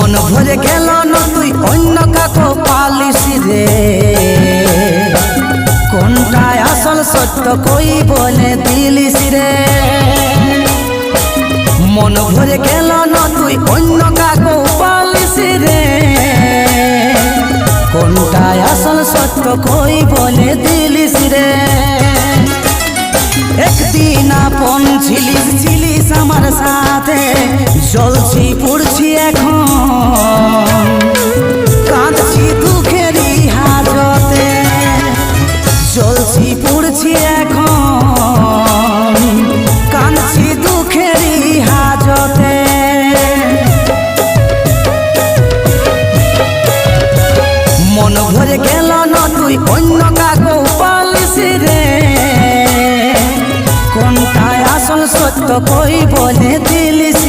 মন ভরে গেল না তুই অন্য কাকো পালিস রে, কোনটায় আসল সত্য কই বলে দিলিস রে। মন ভরে গেল না তুই অন্য কাকো পালিস রে, কোনটায় আসল সত্য কই বলে দিলিস রে। একদিন আপন ছিলিস ছিলিস আমার সাথে, জ্বলছি পুড়ছি এখন, কাঁদছি দুঃখেরই হাজতে। জ্বলছি পুড়ছি এখন, কাঁদছি দুঃখেরই হাজতে। মন ভরে গেল না তুই অন্য কাকো পালিস রে, কোনটায় আসল সত্য কই বলে দিলিস